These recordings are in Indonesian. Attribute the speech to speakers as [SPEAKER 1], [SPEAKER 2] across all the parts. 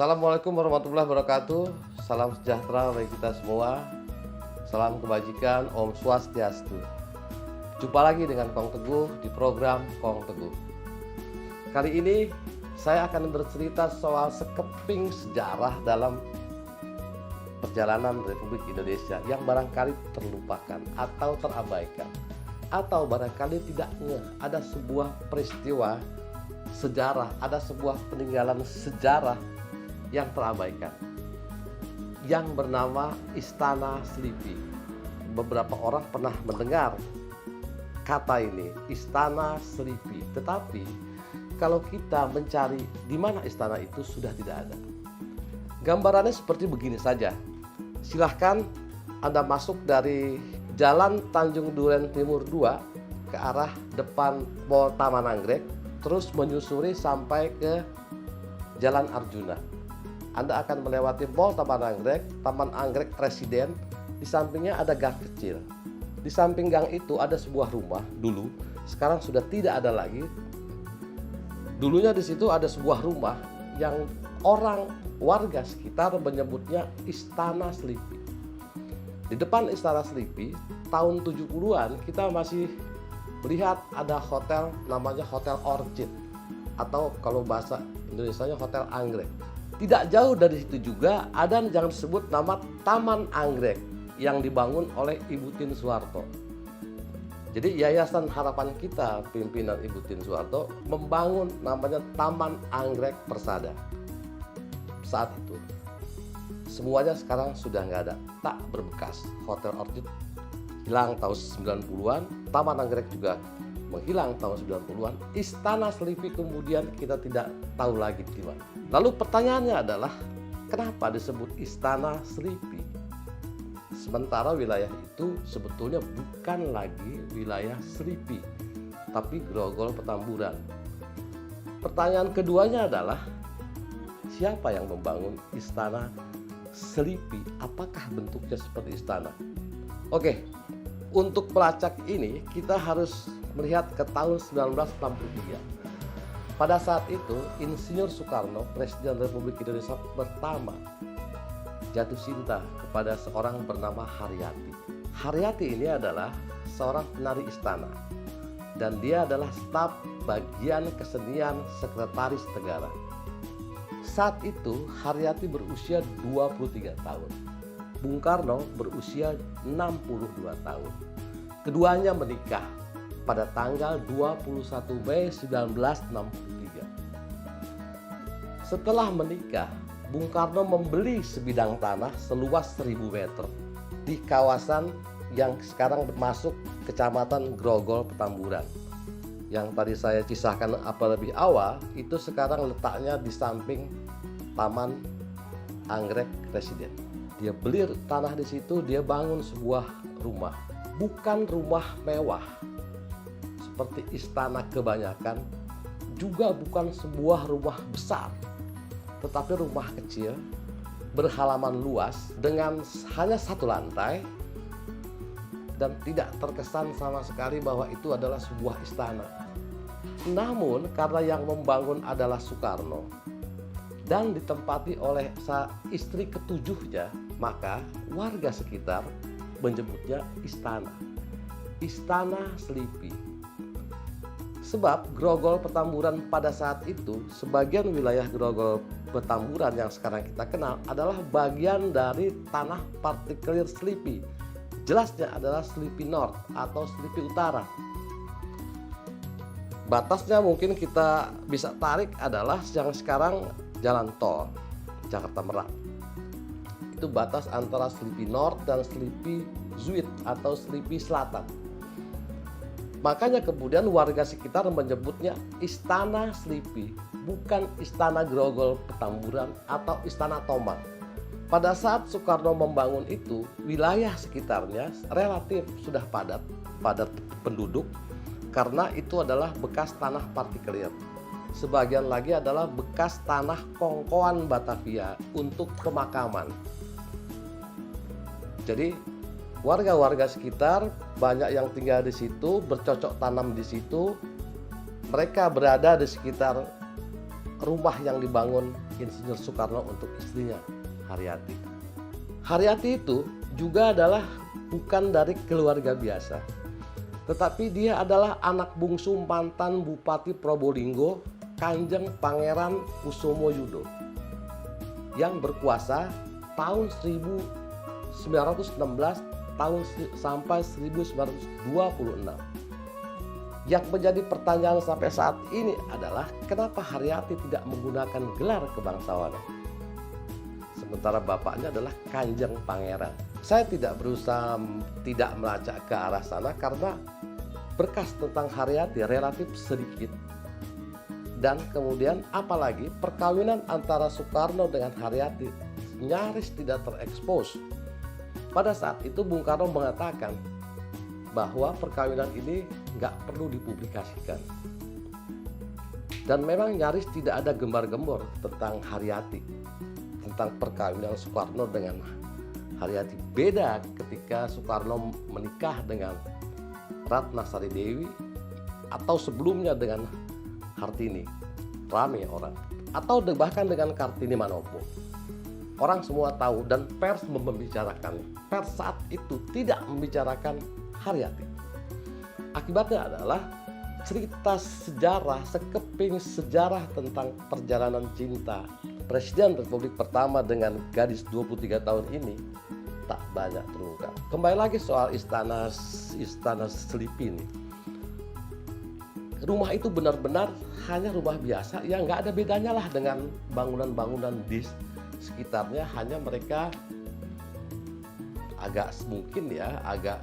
[SPEAKER 1] Assalamualaikum warahmatullahi wabarakatuh. Salam sejahtera bagi kita semua. Salam kebajikan, Om Swastiastu. Jumpa lagi dengan Kong Teguh di program Kong Teguh. Kali ini saya akan bercerita soal sekeping sejarah dalam perjalanan Republik Indonesia yang barangkali terlupakan atau terabaikan, atau barangkali tidak ngeh ada sebuah peristiwa sejarah, ada sebuah peninggalan sejarah yang terabaikan, yang bernama Istana Selipi. Beberapa orang pernah mendengar kata ini, Istana Selipi. Tetapi kalau kita mencari di mana istana itu sudah tidak ada. Gambarannya seperti begini saja. Silahkan Anda masuk dari Jalan Tanjung Duren Timur 2 ke arah depan Mall Taman Anggrek, terus menyusuri sampai ke Jalan Arjuna. Anda akan melewati Mall Taman Anggrek Presiden. Di sampingnya ada gang kecil. Di samping gang itu ada sebuah rumah dulu, sekarang sudah tidak ada lagi. Dulunya di situ ada sebuah rumah yang warga sekitar menyebutnya Istana Selipi. Di depan Istana Selipi, tahun 70-an kita masih melihat ada hotel namanya Hotel Orchid, atau kalau bahasa Indonesianya Hotel Anggrek. Tidak jauh dari situ juga ada yang disebut nama Taman Anggrek yang dibangun oleh Ibu Tien Soeharto. Jadi Yayasan Harapan Kita pimpinan Ibu Tien Soeharto membangun namanya Taman Anggrek Persada. Saat itu semuanya sekarang sudah nggak ada, tak berbekas. Hotel Orchid hilang tahun 90-an, Taman Anggrek juga menghilang tahun 90-an. Istana Selipi kemudian kita tidak tahu lagi di mana. Lalu pertanyaannya adalah, kenapa disebut Istana Selipi? Sementara wilayah itu sebetulnya bukan lagi wilayah Selipi, tapi Grogol Petamburan. Pertanyaan keduanya adalah, siapa yang membangun Istana Selipi? Apakah bentuknya seperti istana? Oke, untuk pelacak ini kita harus melihat ke tahun 1963. Pada saat itu, Insinyur Soekarno, Presiden Republik Indonesia pertama, jatuh cinta kepada seorang bernama Haryati. Haryati ini adalah seorang penari istana, dan dia adalah staf bagian kesenian Sekretaris Negara. Saat itu, Haryati berusia 23 tahun. Bung Karno berusia 62 tahun. Keduanya menikah pada tanggal 21 Mei 1963. Setelah menikah, Bung Karno membeli sebidang tanah seluas 1000 meter di kawasan yang sekarang masuk Kecamatan Grogol Petamburan. Yang tadi saya kisahkan lebih awal, itu sekarang letaknya di samping Taman Anggrek Presiden. Dia beli tanah di situ, dia bangun sebuah rumah. Bukan rumah mewah seperti istana kebanyakan, juga bukan sebuah rumah besar, tetapi rumah kecil berhalaman luas dengan hanya satu lantai, dan tidak terkesan sama sekali bahwa itu adalah sebuah istana. Namun karena yang membangun adalah Soekarno dan ditempati oleh istri ketujuhnya, maka warga sekitar menyebutnya Istana Selipi. Sebab Grogol Petamburan pada saat itu, sebagian wilayah Grogol Petamburan yang sekarang kita kenal adalah bagian dari tanah partikelir Selipi. Jelasnya adalah Selipi North atau Selipi Utara. Batasnya mungkin kita bisa tarik adalah yang sekarang Jalan Tol Jakarta Merak. Itu batas antara Selipi North dan Selipi Zuid atau Selipi Selatan. Makanya kemudian warga sekitar menyebutnya Istana Selipi, bukan Istana Grogol Petamburan atau Istana Tomang. Pada saat Soekarno membangun itu, wilayah sekitarnya relatif sudah padat penduduk, karena itu adalah bekas tanah partikelir. Sebagian lagi adalah bekas tanah kongkoan Batavia untuk pemakaman. Jadi warga-warga sekitar banyak yang tinggal di situ, bercocok tanam di situ. Mereka berada di sekitar rumah yang dibangun Insinyur Soekarno untuk istrinya, Haryati. Haryati itu juga adalah bukan dari keluarga biasa, tetapi dia adalah anak bungsu mantan Bupati Probolinggo, Kanjeng Pangeran Kusumo Yudo, yang berkuasa tahun 1916 sampai 1926. Yang menjadi pertanyaan sampai saat ini adalah kenapa Haryati tidak menggunakan gelar kebangsawanan, sementara bapaknya adalah Kanjeng Pangeran. Saya tidak berusaha tidak melacak ke arah sana karena berkas tentang Haryati relatif sedikit. Dan kemudian apalagi perkawinan antara Soekarno dengan Haryati nyaris tidak terekspos. Pada saat itu Bung Karno mengatakan bahwa perkawinan ini nggak perlu dipublikasikan. Dan memang nyaris tidak ada gembar-gembor tentang Haryati, tentang perkawinan Soekarno dengan Haryati. Beda ketika Soekarno menikah dengan Ratna Sari Dewi atau sebelumnya dengan Hartini, rame orang, atau bahkan dengan Kartini Manopo. Orang semua tahu dan pers membicarakan. Pers saat itu tidak membicarakan Haryati. Akibatnya adalah cerita sejarah, sekeping sejarah tentang perjalanan cinta Presiden Republik pertama dengan gadis 23 tahun ini tak banyak terungkap. Kembali lagi soal istana Selipi ini. Rumah itu benar-benar hanya rumah biasa yang nggak ada bedanya lah dengan bangunan-bangunan di sekitarnya, hanya mereka agak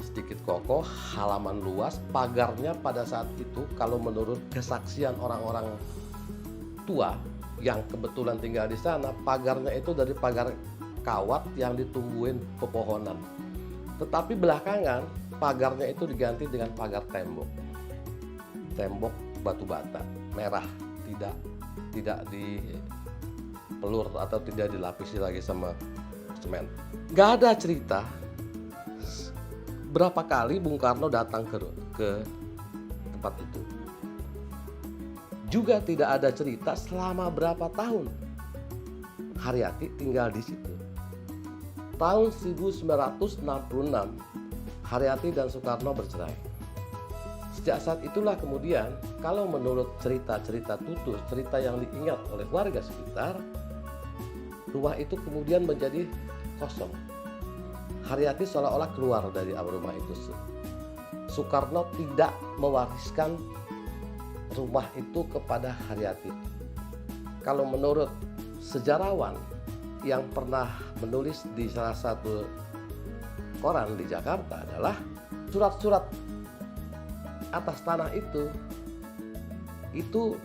[SPEAKER 1] sedikit kokoh, halaman luas, pagarnya pada saat itu kalau menurut kesaksian orang-orang tua yang kebetulan tinggal di sana, pagarnya itu dari pagar kawat yang ditumbuhin pepohonan. Tetapi belakangan pagarnya itu diganti dengan pagar tembok batu bata merah, tidak dipelur atau tidak dilapisi lagi sama semen. Gak ada cerita berapa kali Bung Karno datang ke tempat itu. Juga tidak ada cerita selama berapa tahun Haryati tinggal di situ. Tahun 1966 Haryati dan Soekarno bercerai. Sejak saat itulah kemudian, kalau menurut cerita-cerita tutur, cerita yang diingat oleh warga sekitar, rumah itu kemudian menjadi kosong. Haryati seolah-olah keluar dari rumah itu. Soekarno tidak mewariskan rumah itu kepada Haryati. Kalau menurut sejarawan yang pernah menulis di salah satu koran di Jakarta adalah surat-surat atas tanah itu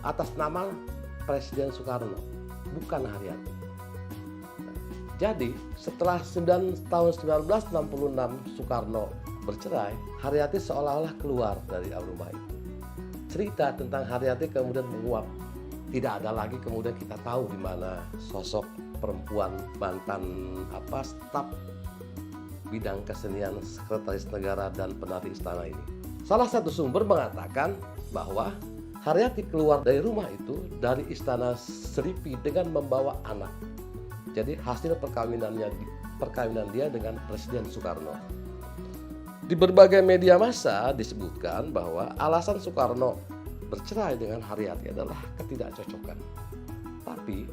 [SPEAKER 1] atas nama Presiden Soekarno, bukan Haryati. Jadi setelah tahun 1966 Soekarno bercerai, Haryati seolah-olah keluar dari rumah itu. Cerita tentang Haryati kemudian menguap. Tidak ada lagi kemudian kita tahu di mana sosok perempuan mantan staf bidang kesenian Sekretaris Negara dan penari istana ini. Salah satu sumber mengatakan bahwa Haryati keluar dari rumah itu, dari istana Selipi dengan membawa anak. Jadi hasil perkawinan dia dengan Presiden Soekarno. Di berbagai media massa disebutkan bahwa alasan Soekarno bercerai dengan Haryati adalah ketidakcocokan. Tapi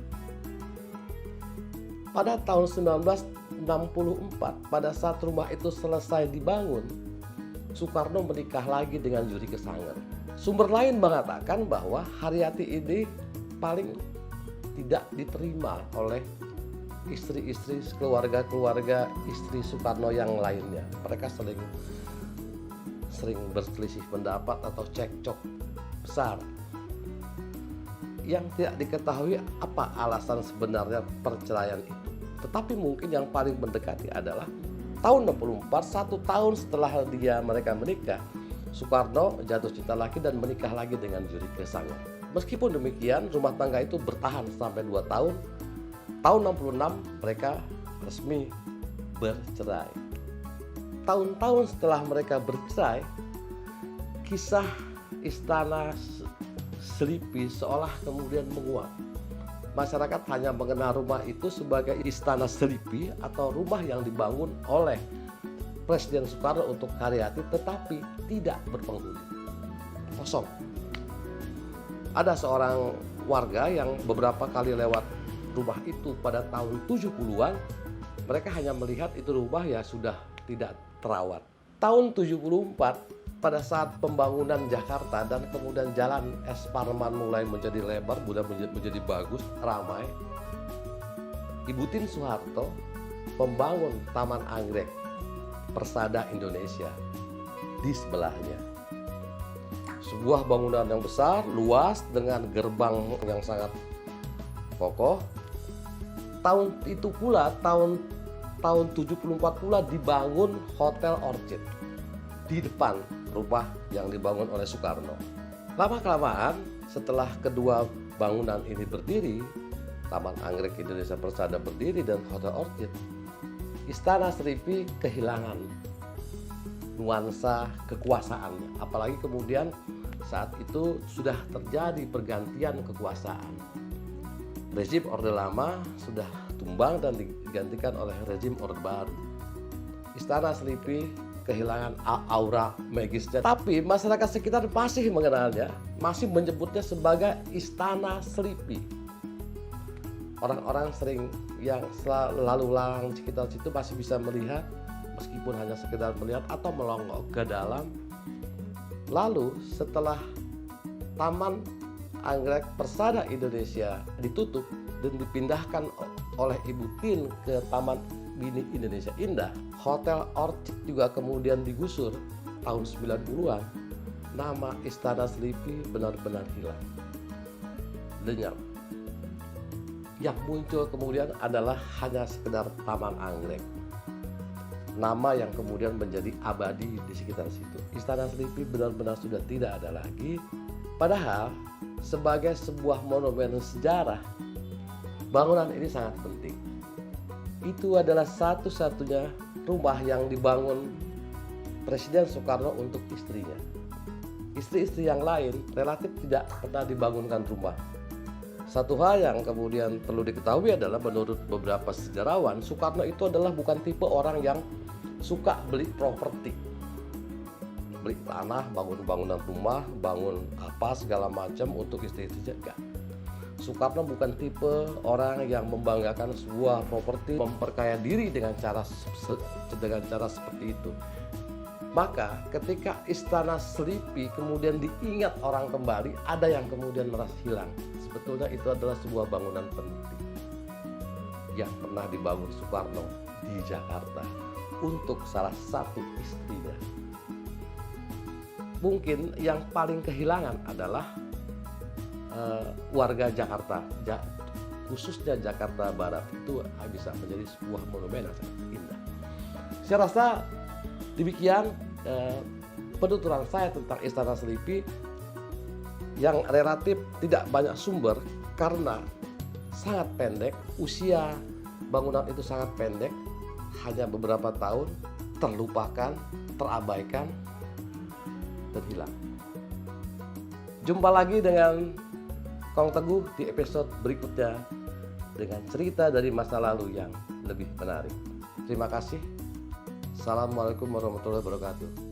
[SPEAKER 1] pada tahun 1964, pada saat rumah itu selesai dibangun, Soekarno menikah lagi dengan Juri Kesanger. Sumber lain mengatakan bahwa Haryati ini paling tidak diterima oleh istri-istri keluarga istri Soekarno yang lainnya. Mereka sering berselisih pendapat atau cekcok besar. Yang tidak diketahui apa alasan sebenarnya perceraian itu. Tetapi mungkin yang paling mendekati adalah tahun 64, 1 tahun setelah mereka menikah, Soekarno jatuh cinta lagi dan menikah lagi dengan Juri Kesanger. Meskipun demikian, rumah tangga itu bertahan sampai 2 tahun. Tahun 66 mereka resmi bercerai. Tahun-tahun setelah mereka bercerai, kisah istana Selipi seolah kemudian menguap. Masyarakat hanya mengenal rumah itu sebagai Istana Selipi atau rumah yang dibangun oleh Presiden Soekarno untuk Karyati, tetapi tidak berpenghuni. Kosong. Ada seorang warga yang beberapa kali lewat rumah itu pada tahun 70-an, mereka hanya melihat itu rumah ya sudah tidak terawat. Tahun 74, pada saat pembangunan Jakarta dan kemudian jalan S. Parman mulai menjadi lebar, sudah menjadi bagus, ramai, Ibu Tien Soeharto membangun Taman Anggrek Persada Indonesia di sebelahnya. Sebuah bangunan yang besar, luas, dengan gerbang yang sangat kokoh. Tahun itu pula, tahun 74 pula dibangun Hotel Orchid di depan rumah yang dibangun oleh Soekarno. Lama-kelamaan setelah kedua bangunan ini berdiri, Taman Anggrek Indonesia Persada berdiri dan Hotel Orchid, Istana Selipi kehilangan nuansa kekuasaannya. Apalagi kemudian saat itu sudah terjadi pergantian kekuasaan. Rezim Orde Lama sudah tumbang dan digantikan oleh rezim Orde Baru. Istana Selipi kehilangan aura magisnya, tapi masyarakat sekitar masih mengenalnya, masih menyebutnya sebagai Istana Selipi. Orang-orang sering yang lalu lalang di sekitar situ masih bisa melihat, meskipun hanya sekedar melihat atau melongo ke dalam. Lalu setelah Taman Anggrek Persada Indonesia ditutup dan dipindahkan oleh Ibu Tien ke Taman Mini Indonesia Indah, Hotel Orchid juga kemudian digusur tahun 90-an. Nama Istana Selipi benar-benar hilang, lenyap. Yang muncul kemudian adalah hanya sekedar Taman Anggrek, nama yang kemudian menjadi abadi di sekitar situ. Istana Selipi benar-benar sudah tidak ada lagi. Padahal sebagai sebuah monumen sejarah, bangunan ini sangat penting. Itu adalah satu-satunya rumah yang dibangun Presiden Soekarno untuk istrinya. Istri-istri yang lain relatif tidak pernah dibangunkan rumah. Satu hal yang kemudian perlu diketahui adalah menurut beberapa sejarawan, Soekarno itu adalah bukan tipe orang yang suka beli properti, beli tanah, bangun bangunan rumah, bangun apa segala macam untuk istri-istrinya. Enggak. Soekarno bukan tipe orang yang membanggakan sebuah properti, memperkaya diri dengan cara seperti itu. Maka ketika Istana Selipi kemudian diingat orang kembali, ada yang kemudian merasa hilang. Sebetulnya itu adalah sebuah bangunan penting yang pernah dibangun Soekarno di Jakarta untuk salah satu istrinya. Mungkin yang paling kehilangan adalah warga Jakarta, khususnya Jakarta Barat, itu bisa menjadi sebuah monumen yang sangat indah. Saya rasa demikian penuturan saya tentang Istana Selipi yang relatif tidak banyak sumber karena sangat pendek, usia bangunan itu sangat pendek, hanya beberapa tahun, terlupakan, terabaikan, dan hilang. Jumpa lagi dengan Kong Teguh di episode berikutnya dengan cerita dari masa lalu yang lebih menarik. Terima kasih. Assalamualaikum warahmatullahi wabarakatuh.